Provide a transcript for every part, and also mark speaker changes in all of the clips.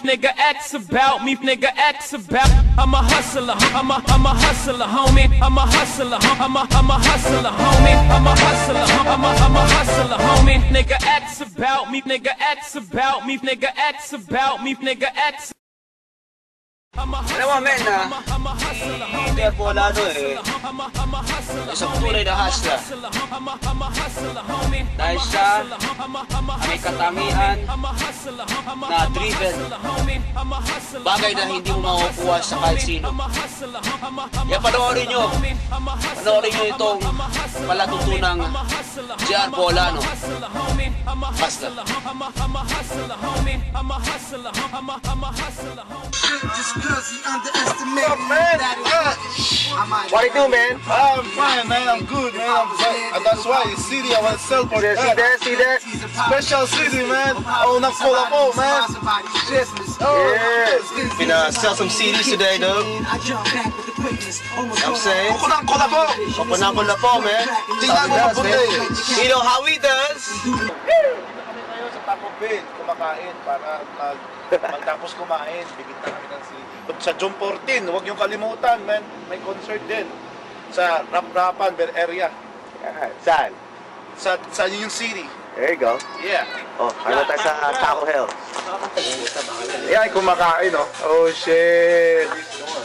Speaker 1: nigga, X about me, nigga, X about. I'm a hustler, I'm a hustler, homie. I'm a hustler, I'm a hustler, homie. I'm a hustler, I'm a hustler, homie. Nigga, X about me, nigga, X about me, nigga, X about me, nigga, X.
Speaker 2: Alam mo, men, hindi ako lalo isang tunay na hustler. Dahil siya may katangian na driven. Bagay na hindi mo makukuha sa kahit sino. Kaya panoorin nyo itong palatutunang Jan Bolano. Hustler.
Speaker 3: What do you do, man?
Speaker 4: I'm fine, man. I'm good, man. That's why it's CD. I want to sell for that.
Speaker 3: See that?
Speaker 4: Special CD, man. Oh, not full of all, man.
Speaker 3: Yeah.
Speaker 4: Gonna sell some CDs today, though. I'm saying.
Speaker 3: Kopo na po, man.
Speaker 4: You know how he does. Ngayon sa Taco Bell, kumakain para magtapos kumain, bibit na kami ng CD. Sa June 14, huwag niyong kalimutan, man. May concert din sa Rap-Rapan area.
Speaker 3: Saan?
Speaker 4: Sa yung city.
Speaker 3: There you go.
Speaker 4: Yeah.
Speaker 3: Oh, ano tayo sa Taco Hill?
Speaker 4: Yan, kumakain, oh. Oh, shit.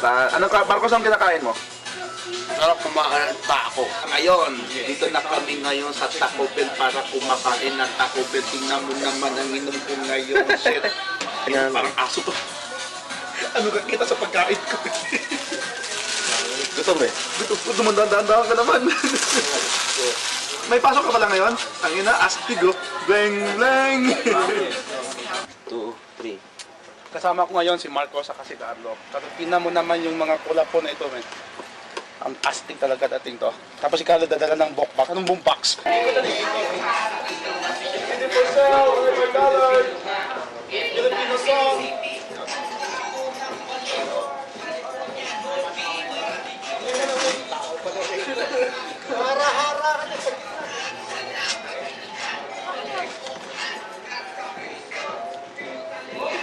Speaker 4: Marcos, ang kinakain mo?
Speaker 2: Sarap kumain ng taco. Ngayon, dito na kami ngayon sa Taco Bell para kumakain ng Taco Bell. Tingnan mo naman ang inom ko ngayon. Shit. Parang aso to. Ano ka kita sa pagkain ko?
Speaker 4: Gusto mo eh? Dumandaan-daan ka naman. May pasok ka pala ngayon? Ang ina, astig oh. Bleng, bleng.
Speaker 2: 2, 3. Kasama ko ngayon si Marcos at si Carlo. Tingnan mo naman yung mga kulap po na ito, men. Ang astig talaga dating to. Tapos si Carlo dadala ng box. Anong boom box?
Speaker 4: Filipino song.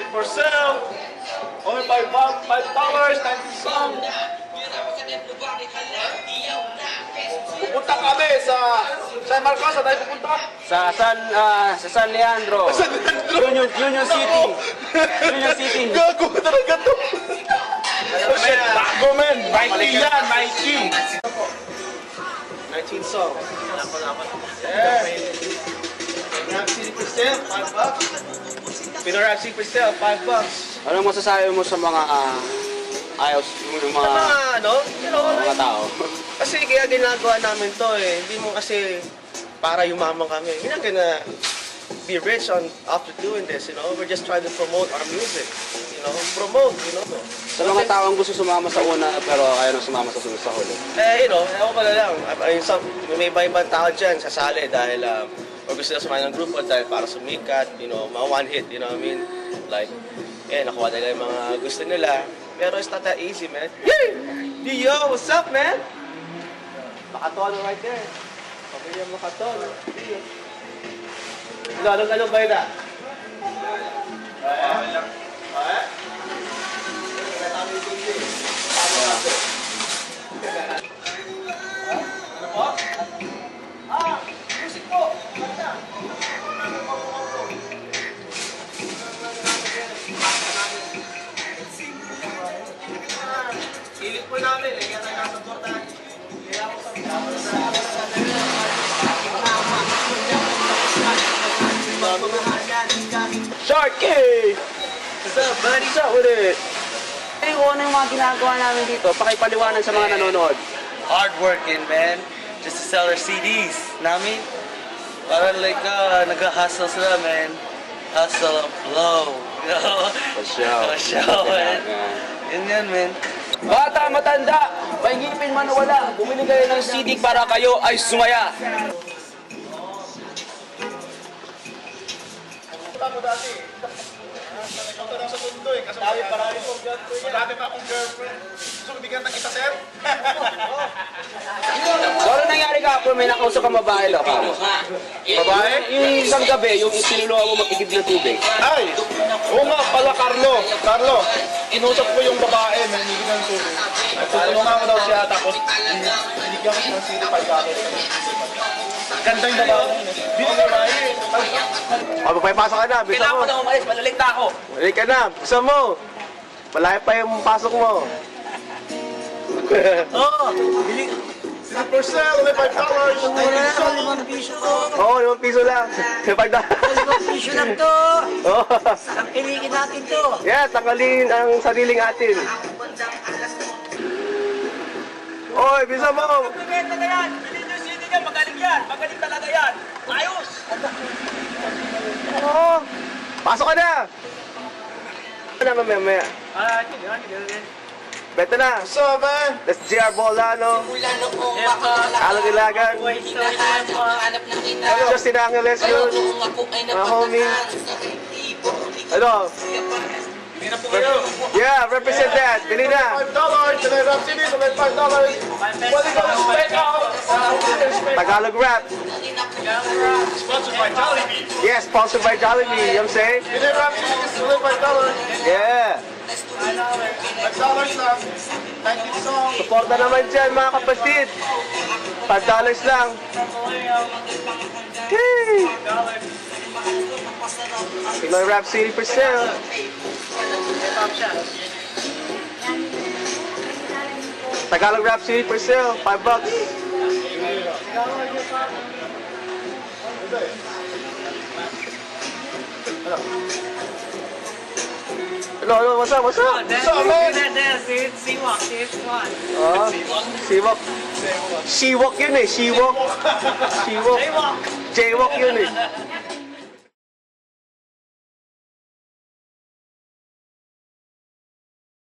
Speaker 4: For sale, only by $5, 90 song. Pupunta kami sa San Marcos, saan tayo pupunta?
Speaker 2: Sa San Leandro. Union City. Union City.
Speaker 4: Gago talaga to. Oh shit, bago men. Mikey yan, Mikey. 19 song. Yeah. Rap CD for sale, $5. Pinorap CD for sale, $5.
Speaker 2: Anong masasabi mo sa mga ayos yung mga mga tao?
Speaker 5: Kasi kaya ginagawa namin to eh. Hindi mo kasi para yumaman kami. We're not gonna be rich after doing this, you know. We're just trying to promote our music, you know. Promote, you know.
Speaker 2: Sa mga taong gusto sumama sa una pero ayaw na sumama sa sunod sa huli.
Speaker 5: You know, ewan ko na lang. May iba-ibang tao dyan sasali dahil o gusto na sumama ng grupo dahil para sumikat, you know, one hit, you know what I mean? Like, nakuha nila yung mga gusto nila. Pero it's not that easy, man. Yay! Yo, what's up, man? Makatono right there. Okay yung makatono. Ano ba yun na? Ano po? Music po! Ilit po namin eh, kaya nagkasapportahan. Kaya ako
Speaker 2: Sharky! What's up, buddy? What's up with it? Kung ano yung mga ginagawa namin dito, pakipaliwanag sa mga nanonood.
Speaker 5: hard working, man. Just to sell our CDs. Namin? Para like, nag-hustle sila, man. Hustle and blow. You know?
Speaker 2: For sure.
Speaker 5: For sure, man. Yun yan, man.
Speaker 2: Bata, matanda, may ngipin man o wala, bumili kayo ng CD para kayo ay sumaya.
Speaker 4: Punta mo dati. Punta lang sa mundo eh. Kasi marami pa akong girlfriend. Gusto ko bigyan ng isa, sir?
Speaker 5: So, ano nangyari ka kung may nakausap kang babae daw ka?
Speaker 4: Babae?
Speaker 5: Yung isang gabi, yung sinulungan mo mag-igib ng tubig.
Speaker 4: Ay! Oo nga pala, Carlo. Carlo, inusap ko yung babae na hindi ng tubig. Tulungan ko daw siya, tapos binigyan ko ng sili $5. Ganda yung babae. Dito na babae.
Speaker 3: O, magpapasok ka na. Bisa
Speaker 5: Kailangan
Speaker 3: mo.
Speaker 5: ko na umalis, malalig na ako.
Speaker 3: Balik ka na. Bisa mo. Malaki pa yung pasok mo.
Speaker 5: Oo,
Speaker 4: For sale, may $5.
Speaker 3: Oo, ₱5 lang. $5.
Speaker 6: Issue lang to.
Speaker 3: Oo.
Speaker 6: Ang kiligin natin to.
Speaker 3: Yeah, tanggalin ang sariling atin. Oy, bisa mo.
Speaker 6: Benta na yan. Bilhin nyo CD niya. Magaling yan. Magaling talaga yan. Ayos.
Speaker 3: Oo. Pasok ka na. Ano mamaya? Beto na.
Speaker 4: So, man.
Speaker 3: Let's JR Bolano. Alang Ilagan. Justin Angeles yun. Mga homie. Ano? Yeah, represent that. Bili na.
Speaker 4: $5. Today, Rap City, so may $5. What are you gonna spend out?
Speaker 3: Tagalog rap.
Speaker 4: Sponsored by Jollibee.
Speaker 3: Yes, sponsored by Jollibee. You know what I'm saying?
Speaker 4: Today, Rap City, so may $5.
Speaker 3: Yeah.
Speaker 4: $5 lang. 19 songs.
Speaker 3: Suporta naman dyan mga kapatid. $5 lang. Hey! Pinoy Rap City for sale. Tagalog Rap City for sale. $5. Hello, what's up? What's up? Siwok. Siwok yun eh, Siwok. Siwok. Jaywalk yun eh.